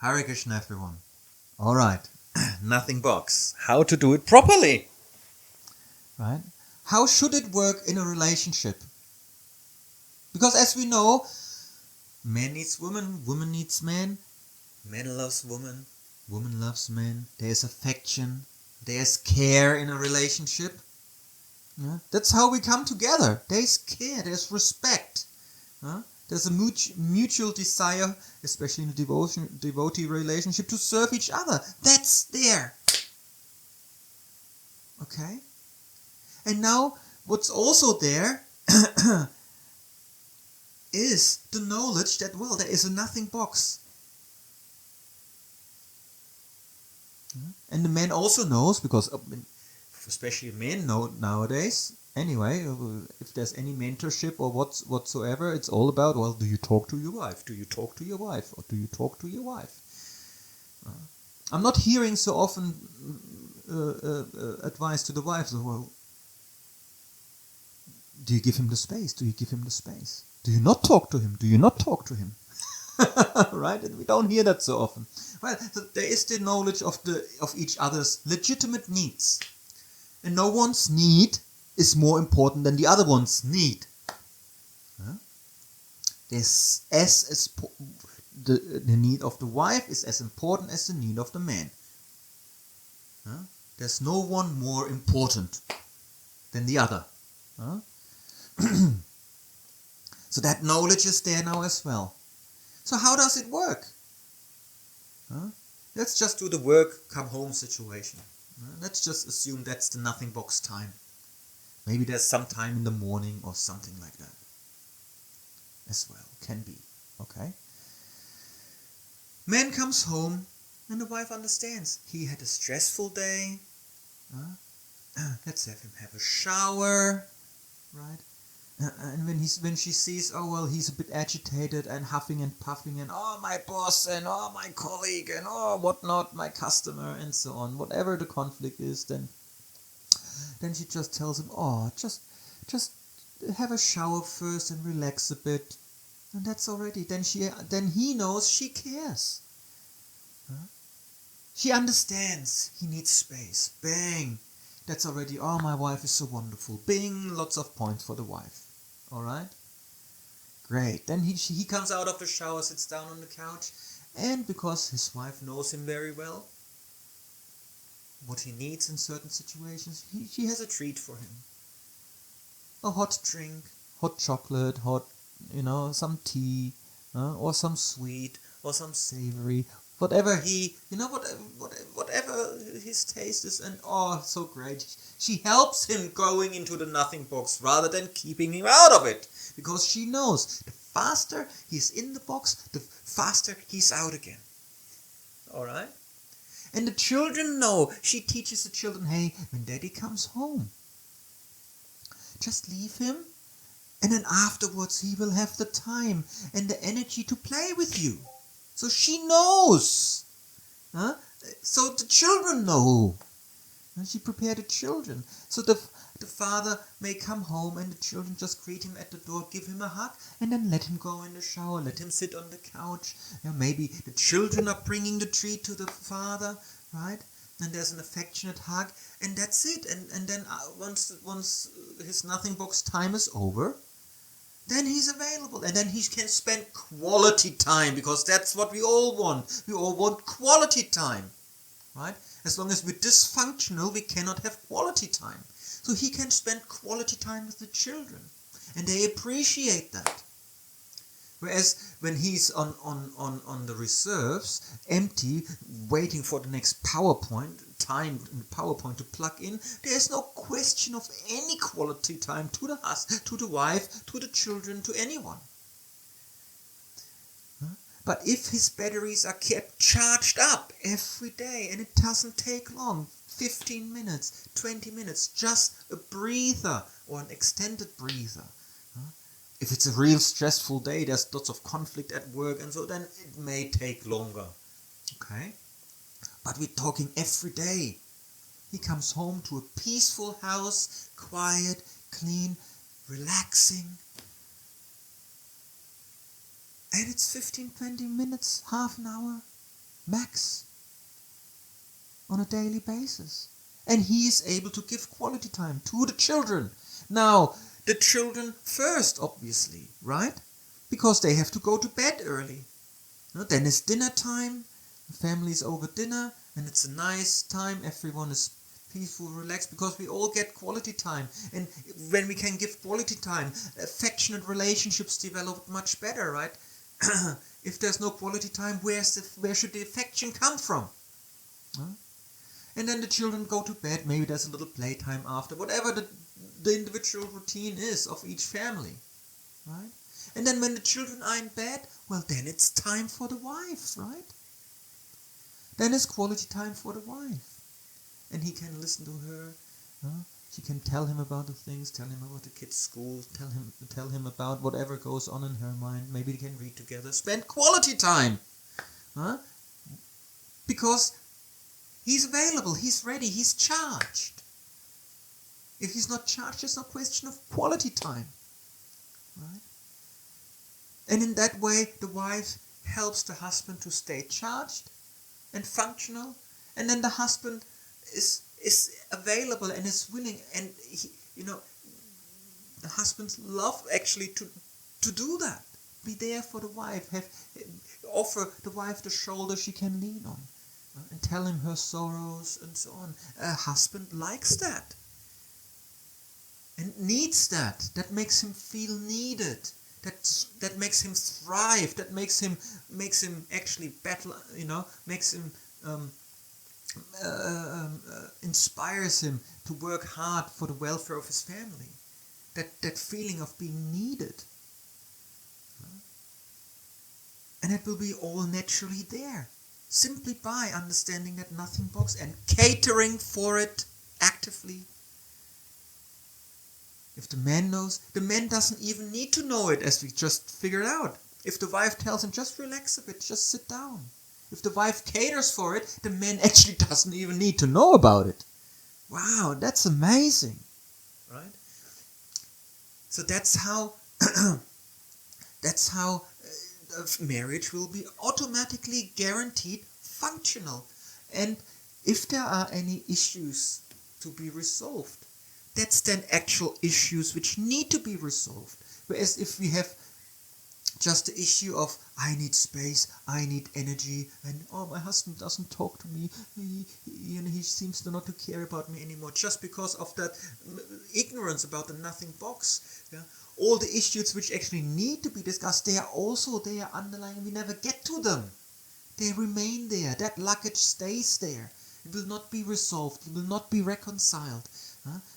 Hare Krishna, everyone. All right, nothing box. How to do it properly. Right? How should it work in a relationship? Because as we know, man needs woman, woman needs man, man loves woman, woman loves man. There's affection, there's care in a relationship. Yeah? That's how we come together. There's care, there's respect. There's a mutual desire, especially in a devotee relationship, to serve each other. That's there. Okay? And now, what's also there is the knowledge that, well, there is a nothing box. And the man also knows, because especially men know nowadays, anyway, if there's any mentorship or whatsoever, it's all about, well, do you talk to your wife? Do you talk to your wife? Or do you talk to your wife? I'm not hearing so often advice to the wife, well, do you give him the space? Do you give him the space? Do you not talk to him? Do you not talk to him? Right? And we don't hear that so often. Well, so there is the knowledge of each other's legitimate needs. And no one's need is more important than the other one's need. The need of the wife is as important as the need of the man. There's no one more important than the other. So that knowledge is there now as well. So how does it work? Let's just do the work, come home situation. Let's just assume that's the nothing box time. Maybe there's some time in the morning or something like that. As well, can be. Okay? Man comes home and the wife understands. He had a stressful day. Let's have him have a shower. Right? And when she sees, oh well, he's a bit agitated and huffing and puffing and oh my boss and oh my colleague and oh whatnot, my customer and so on, whatever the conflict is, then she just tells him, oh, just have a shower first and relax a bit, and that's already. Then he knows she cares. She understands he needs space. Bang. That's already, oh, my wife is so wonderful. Bing, lots of points for the wife. All right? Great. Then he comes out of the shower, sits down on the couch, and because his wife knows him very well, what he needs in certain situations, she has a treat for him. A hot drink, hot chocolate, some tea, or some sweet, or some savory, whatever whatever his taste is, and oh, so great. She helps him going into the nothing box rather than keeping him out of it, because she knows the faster he's in the box, the faster he's out again. All right? And the children know. She teaches the children, hey, when daddy comes home, just leave him, and then afterwards he will have the time and the energy to play with you. So she knows. So the children know. And she prepared the children. So the father may come home and the children just greet him at the door, give him a hug, and then let him go in the shower, let him sit on the couch. Maybe the children are bringing the treat to the father, right? And there's an affectionate hug, and that's it. And then once his nothing box time is over, then he's available, and then he can spend quality time, because that's what we all want. We all want quality time, right? As long as we're dysfunctional, we cannot have quality time. So he can spend quality time with the children, and they appreciate that. Whereas when he's on the reserves, empty, waiting for the next PowerPoint to plug in, there is no question of any quality time to the wife, to the children, to anyone. But if his batteries are kept charged up every day, and it doesn't take long, 15 minutes, 20 minutes, just a breather or an extended breather. If it's a real stressful day, there's lots of conflict at work, and so then it may take longer. Okay? But we're talking every day. He comes home to a peaceful house, quiet, clean, relaxing. And it's 15, 20 minutes, half an hour. max, on a daily basis. And he is able to give quality time to the children. Now, the children first, obviously, right? Because they have to go to bed early. Then it's dinner time, the family is over dinner, and it's a nice time, everyone is peaceful, relaxed, because we all get quality time. And when we can give quality time, affectionate relationships develop much better, right? If there's no quality time, where should the affection come from? And then the children go to bed, maybe there's a little playtime after, whatever the individual routine is of each family, right? And then when the children are in bed, well, then it's time for the wife, right? Then it's quality time for the wife. And he can listen to her. She can tell him about the things, tell him about the kids' school, tell him about whatever goes on in her mind. Maybe they can read together, spend quality time. Because he's available, he's ready, he's charged. If he's not charged, there's no question of quality time. Right? And in that way, the wife helps the husband to stay charged and functional. And then the husband is available and is willing. And, the husbands love actually to do that. Be there for the wife. Offer the wife the shoulder she can lean on. And tell him her sorrows and so on. A husband likes that. And needs that. That makes him feel needed. That makes him thrive. That makes him actually battle. Makes him inspires him to work hard for the welfare of his family. That feeling of being needed. And it will be all naturally there. Simply by understanding that nothing box and catering for it actively. If the man knows, the man doesn't even need to know it, as we just figured out. If the wife tells him, just relax a bit, just sit down. If the wife caters for it, the man actually doesn't even need to know about it. Wow, that's amazing. Right? So that's how marriage will be automatically guaranteed functional. And if there are any issues to be resolved, that's then actual issues which need to be resolved. Whereas if we have just the issue of, I need space, I need energy, and my husband doesn't talk to me, he seems not to care about me anymore, just because of that ignorance about the nothing box. Yeah? All the issues which actually need to be discussed, they are also there underlying, we never get to them. They remain there, that luggage stays there. It will not be resolved, it will not be reconciled.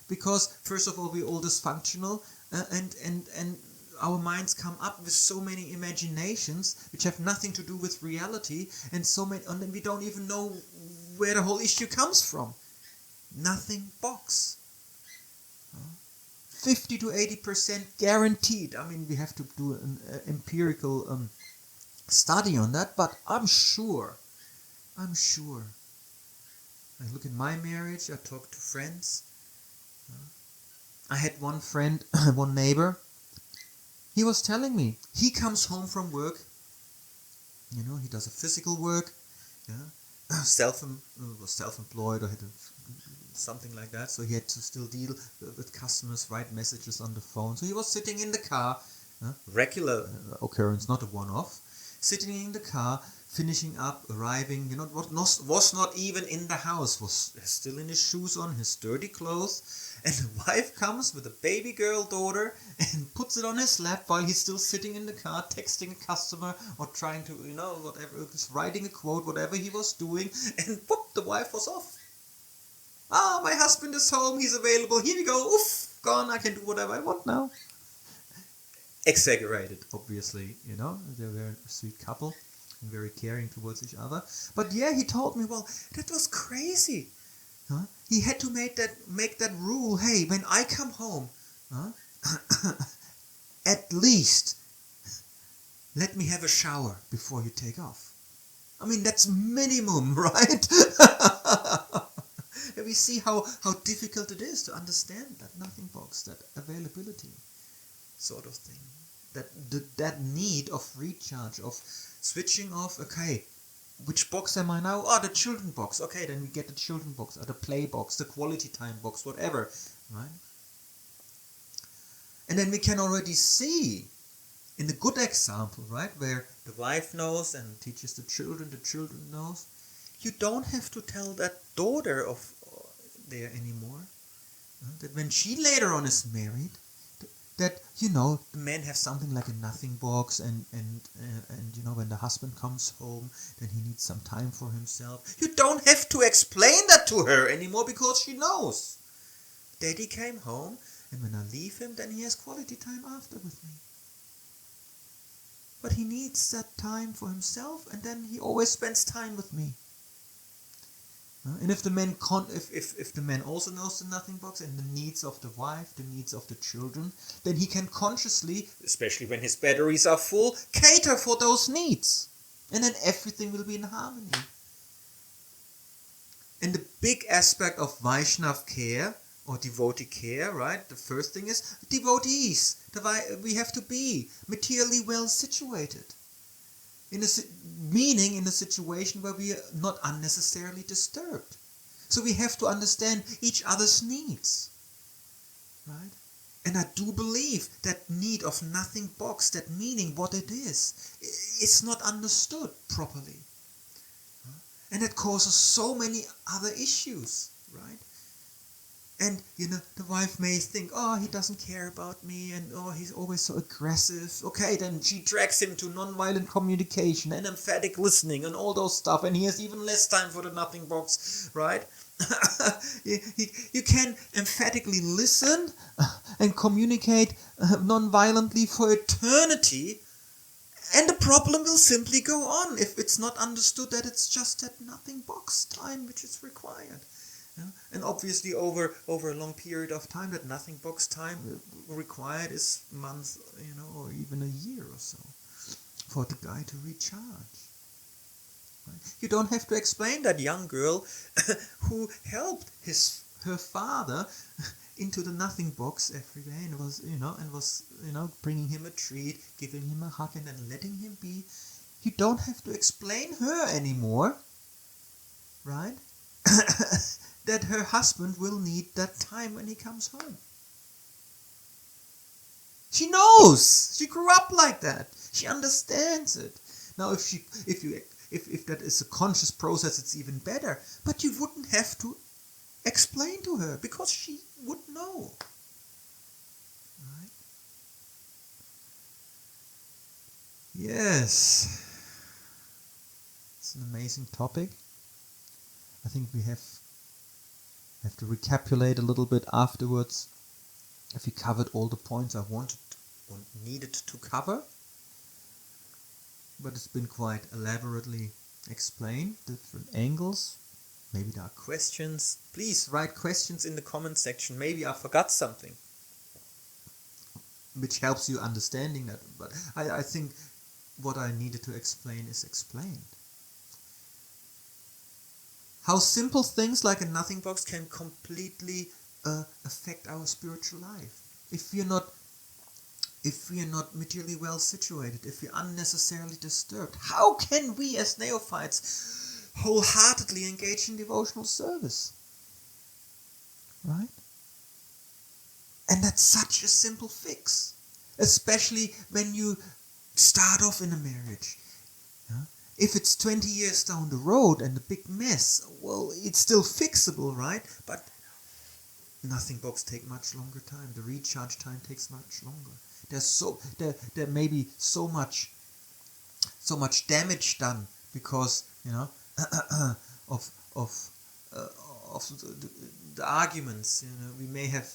Because, first of all, we're all dysfunctional, and our minds come up with so many imaginations which have nothing to do with reality, and then we don't even know where the whole issue comes from. Nothing box. 50 to 80% guaranteed. I mean, we have to do an empirical study on that, but I'm sure. I look at my marriage, I talk to friends. I had one friend, one neighbor. He was telling me, he comes home from work. He does a physical work. Yeah, was self-employed or had something like that. So he had to still deal with customers, write messages on the phone. So he was sitting in the car, regular occurrence, not a one-off. Sitting in the car, finishing up, arriving, was not even in the house, was still in his shoes on, his dirty clothes. And the wife comes with a baby girl daughter and puts it on his lap while he's still sitting in the car, texting a customer or trying to, whatever, just writing a quote, whatever he was doing. And whoop, the wife was off. My husband is home, he's available, here we go, oof, gone, I can do whatever I want now. Exaggerated, obviously, they're a very sweet couple and very caring towards each other. But yeah, he told me, well, that was crazy. He had to make that rule, hey, when I come home, at least let me have a shower before you take off. I mean, that's minimum, right? And we see how difficult it is to understand that nothing box, that availability sort of thing. That need of recharge, of switching off, okay, which box am I now? Oh, the children box. Okay, then we get the children box, or the play box, the quality time box, whatever, right? And then we can already see in the good example, right, where the wife knows and teaches the children knows, you don't have to tell that daughter of there anymore, that when she later on is married, that, you know, the men have something like a nothing box, and you know, when the husband comes home, then he needs some time for himself. You don't have to explain that to her anymore, because she knows. Daddy came home, and when I leave him, then he has quality time after with me. But he needs that time for himself, and then he always spends time with me. And if the man if the man also knows the nothing box and the needs of the wife, the needs of the children, then he can consciously, especially when his batteries are full, cater for those needs. And then everything will be in harmony. And the big aspect of Vaishnav care or devotee care, right? The first thing is devotees. We have to be materially well situated. Meaning in a situation where we are not unnecessarily disturbed. So we have to understand each other's needs, right? And I do believe that need of nothing box, that meaning what it is not understood properly. And it causes so many other issues, right? And, you know, the wife may think, oh, he doesn't care about me, and oh, he's always so aggressive. Okay, then she drags him to non-violent communication and emphatic listening and all those stuff, and he has even less time for the nothing box, right? You can emphatically listen and communicate non-violently for eternity, and the problem will simply go on if it's not understood that it's just that nothing box time which is required. And obviously over a long period of time, that nothing box time required is months, you know, or even a year or so for the guy to recharge. Right? You don't have to explain that young girl who helped her father into the nothing box every day and was bringing him a treat, giving him a hug, and then letting him be. You don't have to explain her anymore, right? That her husband will need that time when he comes home. She knows. She grew up like that. She understands it. Now, if that is a conscious process, it's even better. But you wouldn't have to explain to her because she would know. Right? Yes. It's an amazing topic. I think we have to recapitulate a little bit afterwards if we covered all the points I wanted or needed to cover. But it's been quite elaborately explained, different angles. Maybe there are questions. Please write questions in the comment section. Maybe I forgot something which helps you understanding that. But I think what I needed to explain is explained. How simple things like a nothing box can completely affect our spiritual life. If we are not materially well situated, if we are unnecessarily disturbed, how can we as neophytes wholeheartedly engage in devotional service? Right? And that's such a simple fix, especially when you start off in a marriage. Yeah? If it's 20 years down the road and a big mess, well, it's still fixable, right? But nothing box take much longer time. The recharge time takes much longer. There may be so much damage done because, you know, of the arguments. You know, we may have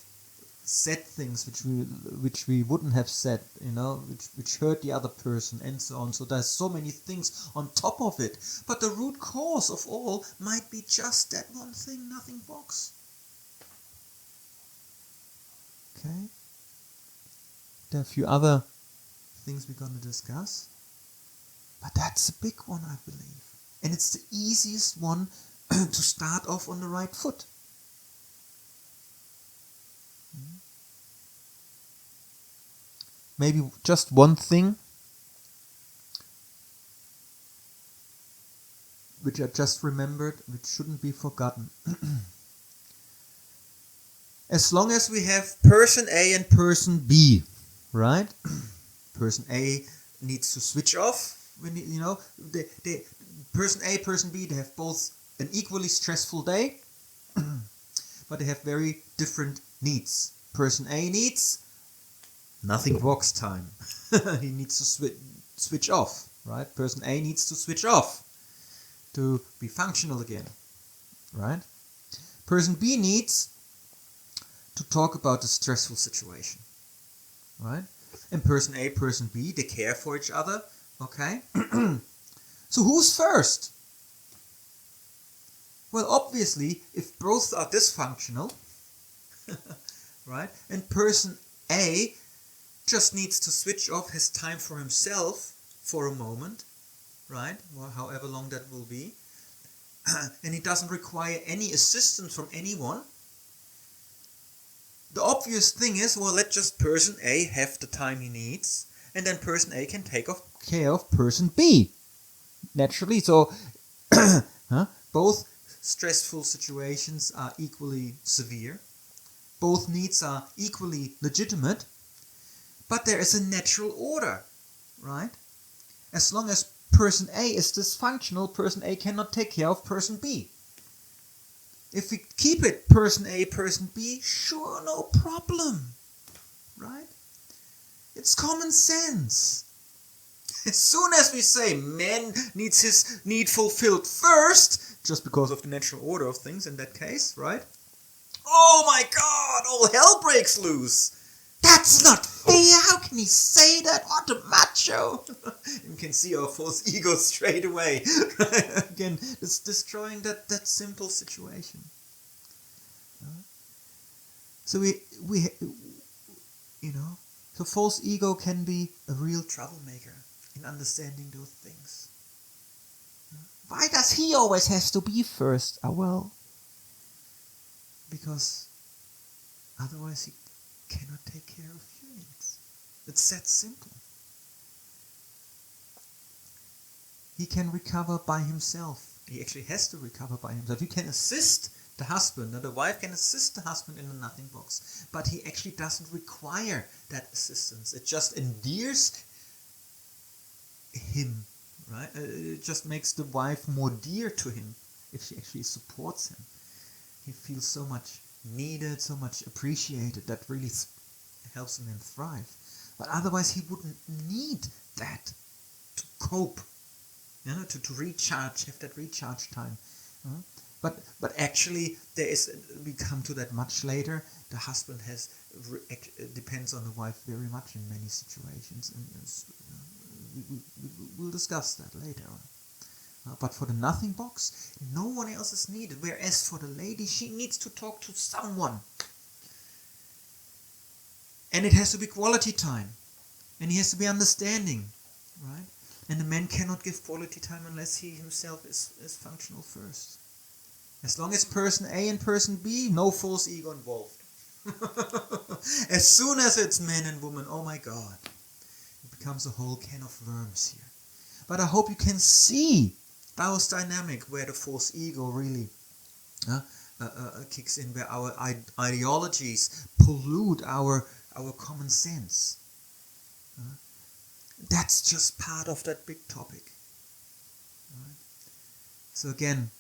said things which we wouldn't have said, you know, which hurt the other person and so on. So there's so many things on top of it. But the root cause of all might be just that one thing, nothing box. Okay? There are a few other things we're going to discuss. But that's a big one, I believe. And it's the easiest one to start off on the right foot. Maybe just one thing. which I just remembered, which shouldn't be forgotten. As long as we have person A and person B, right? Person A needs to switch off. When person A, person B, they have both an equally stressful day, but they have very different needs. Person A needs nothing box time. He needs to switch off, right? Person A needs to switch off to be functional again, right? Person B needs to talk about the stressful situation, right? And person A, person B, they care for each other, okay? So who's first? Well, obviously, if both are dysfunctional, right, and person A just needs to switch off, has time for himself for a moment, right, or however long that will be, and he doesn't require any assistance from anyone, the obvious thing is, well, let just person A have the time he needs, and then person A can take care of person B. Naturally, so both stressful situations are equally severe. Both needs are equally legitimate, but there is a natural order, right? As long as person A is dysfunctional, person A cannot take care of person B. If we keep it person A, person B, sure, no problem, right? It's common sense. As soon as we say man needs his need fulfilled first, just because of the natural order of things in that case, right? Oh my God, all hell breaks loose. That's not fair. How can he say that? What a macho. You can see our false ego straight away. Again, it's destroying that simple situation. So so false ego can be a real troublemaker in understanding those things. Why does he always have to be first? Well, because otherwise he cannot take care of your needs. It's that simple. He can recover by himself. He actually has to recover by himself. You can assist the husband, or the wife can assist the husband in the nothing box, but he actually doesn't require that assistance. It just endears him, right? It just makes the wife more dear to him if she actually supports him. He feels so much needed, so much appreciated. That really helps him thrive. But otherwise he wouldn't need that to cope, to recharge, have that recharge time. But actually, we come to that much later. The husband depends on the wife very much in many situations, and we'll discuss that later on. But for the nothing box, no one else is needed. Whereas for the lady, she needs to talk to someone. And it has to be quality time. And he has to be understanding, right? And the man cannot give quality time unless he himself is functional first. As long as person A and person B, no false ego involved. As soon as it's man and woman, oh my God, it becomes a whole can of worms here. But I hope you can see Tao's dynamic, where the false ego really kicks in, where our ideologies pollute our common sense. That's just part of that big topic. Right? So again,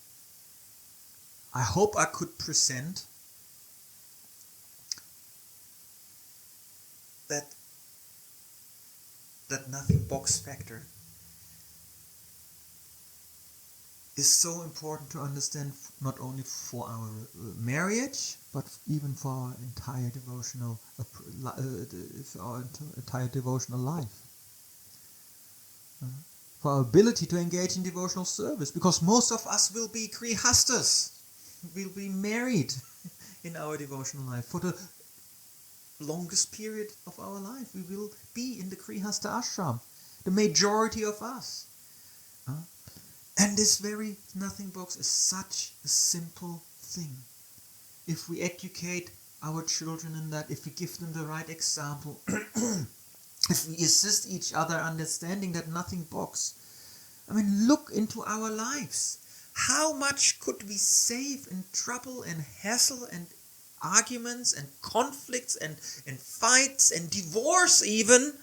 I hope I could present that nothing box factor is so important to understand, not only for our marriage, but even for our entire devotional life. For our ability to engage in devotional service, because most of us will be grihastas. We'll be married in our devotional life. For the longest period of our life, we will be in the Grihasta Ashrama. The majority of us. And this very nothing box is such a simple thing. If we educate our children in that, if we give them the right example, if we assist each other understanding that nothing box. I mean, look into our lives. how much could we save in trouble and hassle and arguments and conflicts and fights and divorce even,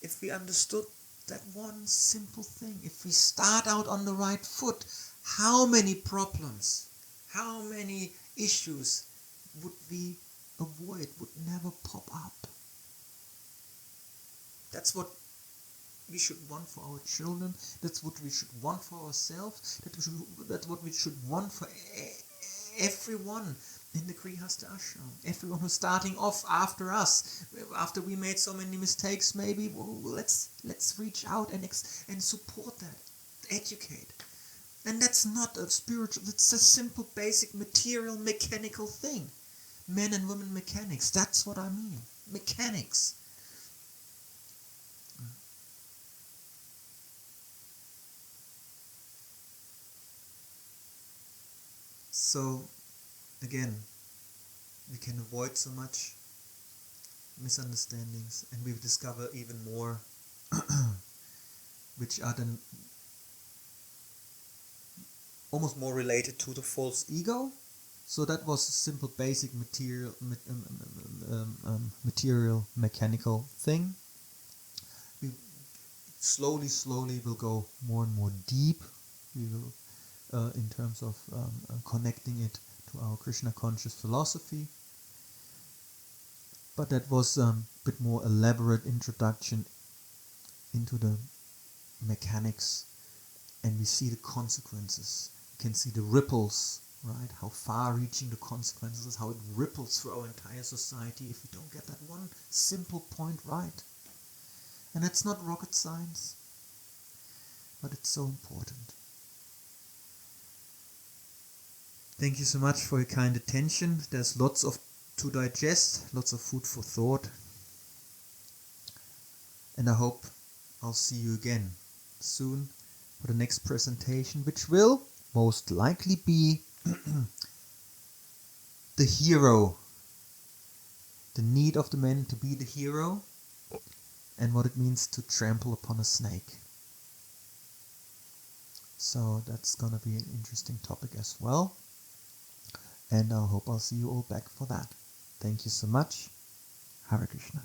if we understood that one simple thing. If we start out on the right foot, how many problems, how many issues would we avoid, would never pop up? That's what we should want for our children. That's what we should want for ourselves. That's what we should want for everyone in the Grihasta Ashrama. Everyone who's starting off after us, after we made so many mistakes, maybe let's reach out and support that, educate. And that's not a spiritual. It's a simple, basic, material, mechanical thing. Men and women mechanics. That's what I mean. Mechanics. So, again, we can avoid so much misunderstandings, and we discover even more, which are then almost more related to the false ego. So that was a simple, basic material, mechanical thing. We slowly will go more and more deep. We will. In terms of connecting it to our Krishna conscious philosophy. But that was a bit more elaborate introduction into the mechanics, and we see the consequences. We can see the ripples, right? How far-reaching the consequences, how it ripples through our entire society if we don't get that one simple point right. And it's not rocket science, but it's so important. Thank you so much for your kind attention. There's lots to digest, lots of food for thought. And I hope I'll see you again soon for the next presentation, which will most likely be the hero. The need of the man to be the hero, and what it means to trample upon a snake. So that's gonna be an interesting topic as well. And I hope I'll see you all back for that. Thank you so much. Hare Krishna.